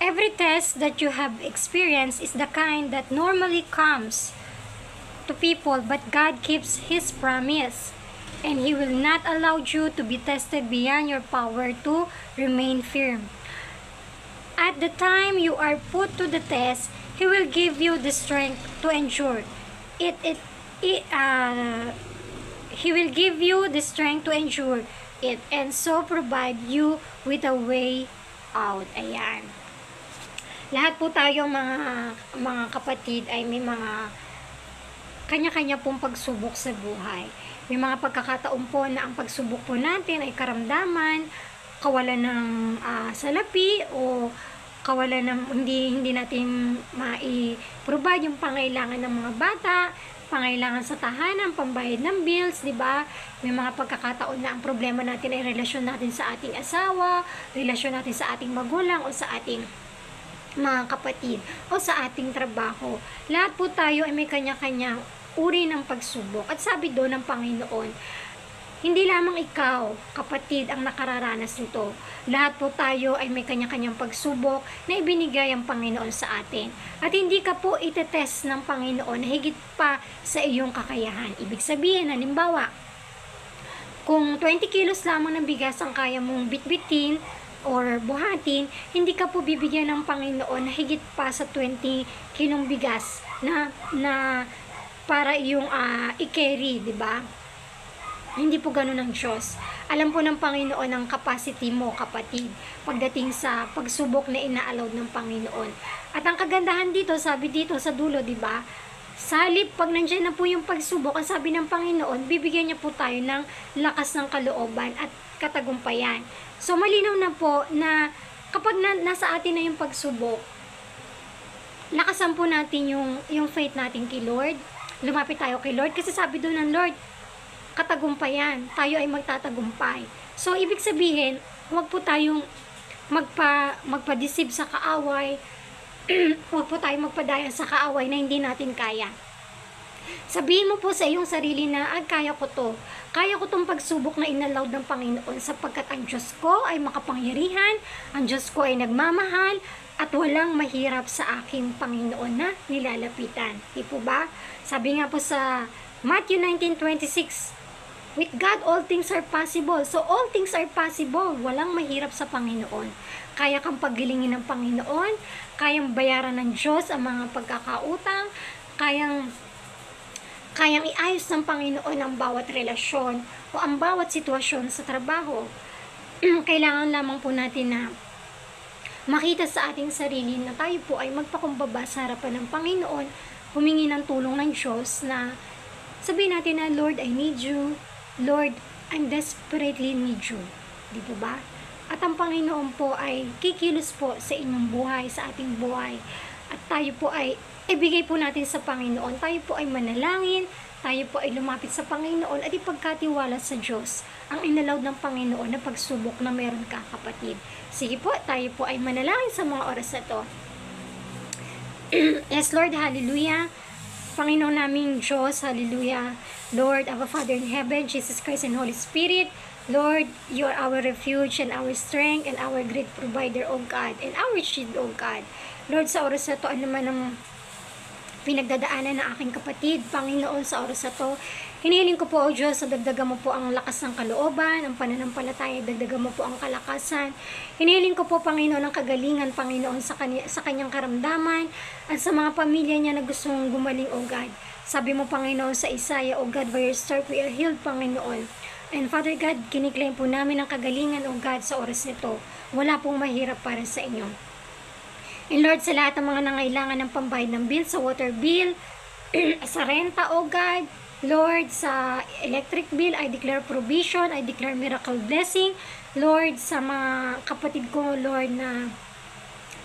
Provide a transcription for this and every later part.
Every test that you have experienced is the kind that normally comes to people, but God keeps His promise, and He will not allow you to be tested beyond your power to remain firm. At the time you are put to the test, He will give you the strength to endure. He will give you the strength to endure it, and so provide you with a way out. Ayan. Lahat po tayong mga kapatid ay may mga kanya-kanya pong pagsubok sa buhay. May mga pagkakataon po na ang pagsubok po natin ay karamdaman, kawalan ng salapi, o kawalan ng hindi natin mai-provide yung pangailangan ng mga bata, pangailangan sa tahanan, pambayad ng bills, di ba? May mga pagkakataon na ang problema natin ay relasyon natin sa ating asawa, relasyon natin sa ating magulang, o sa ating mga kapatid, o sa ating trabaho. Lahat po tayo ay may kanya-kanyang uri ng pagsubok. At sabi doon ng Panginoon, hindi lamang ikaw, kapatid, ang nakararanas nito. Lahat po tayo ay may kanya-kanyang pagsubok na ibinigay ang Panginoon sa atin. At hindi ka po itetest ng Panginoon higit pa sa iyong kakayahan. Ibig sabihin, halimbawa, kung 20 kilos lamang ng bigas ang kaya mong bitbitin or buhatin, hindi ka po bibigyan ng Panginoon na higit pa sa 20 kilong bigas na para iyong i-carry, di ba? Hindi po ganun ang Diyos. Alam po ng Panginoon ang capacity mo, kapatid, pagdating sa pagsubok na ina-allow ng Panginoon. At ang kagandahan dito, sabi dito sa dulo, di ba? Sa halip, pag nandiyan na po yung pagsubok, ang sabi ng Panginoon, bibigyan niya po tayo ng lakas ng kalooban at katagumpayan. So, malinaw na po na kapag nasa atin na yung pagsubok, lakasan po natin yung faith natin kay Lord. Lumapit tayo kay Lord kasi sabi doon ng Lord, katagumpayan, tayo ay magtatagumpay. So, ibig sabihin, huwag po tayong magpa-deceive sa kaaway, huwag po tayong magpadaya sa kaaway na hindi natin kaya. Sabihin mo po sa iyong sarili na, kaya ko to. Kaya ko tong pagsubok na inalaw ng Panginoon sapagkat ang Diyos ko ay makapangyarihan, ang Diyos ko ay nagmamahal, at walang mahirap sa aking Panginoon na nilalapitan. Di po ba? Sabi nga po sa Matthew 19:26, with God, all things are possible. So, all things are possible. Walang mahirap sa Panginoon. Kaya kang paggilingin ng Panginoon, kayang bayaran ng Diyos ang mga pagkakautang, kayang iayos ng Panginoon ang bawat relasyon o ang bawat sitwasyon sa trabaho. Kailangan lamang po natin na makita sa ating sarili na tayo po ay magpakumbaba sa harapan ng Panginoon, humingi ng tulong ng Diyos na sabihin natin na, Lord, I need you. Lord, I'm desperately need you. Di po ba? At ang Panginoon po ay kikilos po sa inyong buhay, sa ating buhay. At tayo po ay ibigay po natin sa Panginoon. Tayo po ay manalangin, tayo po ay lumapit sa Panginoon at ipagkatiwala sa Diyos ang inalaw ng Panginoon na pagsubok na meron ka, kapatid. Sige po, tayo po ay manalangin sa mga oras na to. Yes, Lord, hallelujah. Panginoon naming Diyos, hallelujah. Lord, our Father in heaven, Jesus Christ and Holy Spirit, Lord, you are our refuge and our strength and our great provider, O God, and our shield, O God. Lord, sa oras na to, ano man ang pinagdadaanan ng aking kapatid, Panginoon, sa oras na to, hinihiling ko po, O Diyos, na dagdagan mo po ang lakas ng kalooban, ang pananampalataya, dagdagan mo po ang kalakasan. Hinihiling ko po, Panginoon, ang kagalingan, Panginoon, sa kanyang karamdaman, at sa mga pamilya niya na gustong gumaling, O God. Sabi mo, Panginoon, sa Isaiah, O God, by your stripes we are healed, Panginoon. And Father God, kiniklaim po namin ang kagalingan, O God, sa oras nito. Wala pong mahirap para sa inyo. And Lord, sa lahat ng mga nangailangan ng pambayad ng bill, sa water bill, sa renta, O God, Lord, sa electric bill, I declare provision, I declare miracle blessing. Lord, sa mga kapatid ko, Lord, na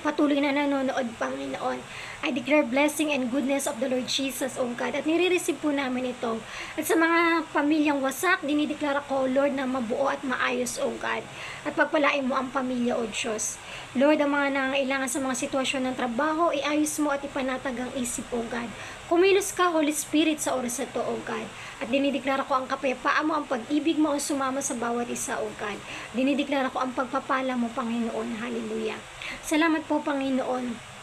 patuloy na nanonood, Panginoon. I declare blessing and goodness of the Lord Jesus, O God. At nire-receive po namin ito. At sa mga pamilyang wasak, dinideklara ko, Lord, na mabuo at maayos, O God. At pagpalain mo ang pamilya, O Diyos. Lord, ang mga nangangailangan sa mga sitwasyon ng trabaho, iayos mo at ipanatag ang isip, O God. Kumilos ka, Holy Spirit, sa oras na ito, O God. At dinideklara ko ang kapayapaan mo, ang pag-ibig mo ang sumama sa bawat isa, O God. Dinideklara ko ang pagpapala mo, Panginoon. Hallelujah. Salamat po, Panginoon.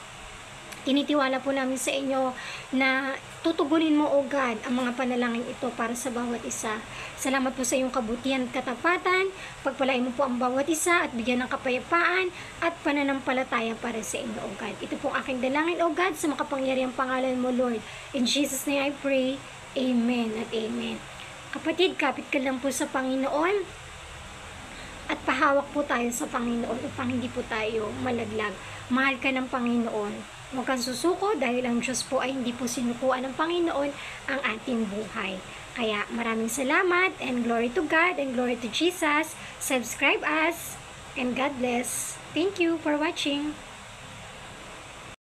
Tinitiwala po namin sa inyo na tutugunin mo, O God, ang mga panalangin ito para sa bawat isa. Salamat po sa iyong kabutihan at katapatan. Pagpalain mo po ang bawat isa at bigyan ng kapayapaan at pananampalataya para sa inyo, O God. Ito po ang aking dalangin, O God, sa makapangyarihang pangalan mo, Lord. In Jesus' name I pray. Amen at amen. Kapatid, kapit ka lang po sa Panginoon at pahawak po tayo sa Panginoon upang hindi po tayo malaglag. Mahal ka ng Panginoon. Huwag kang susuko dahil ang Diyos po ay hindi po sinukuan ng Panginoon ang ating buhay. Kaya maraming salamat and glory to God and glory to Jesus. Subscribe us and God bless. Thank you for watching.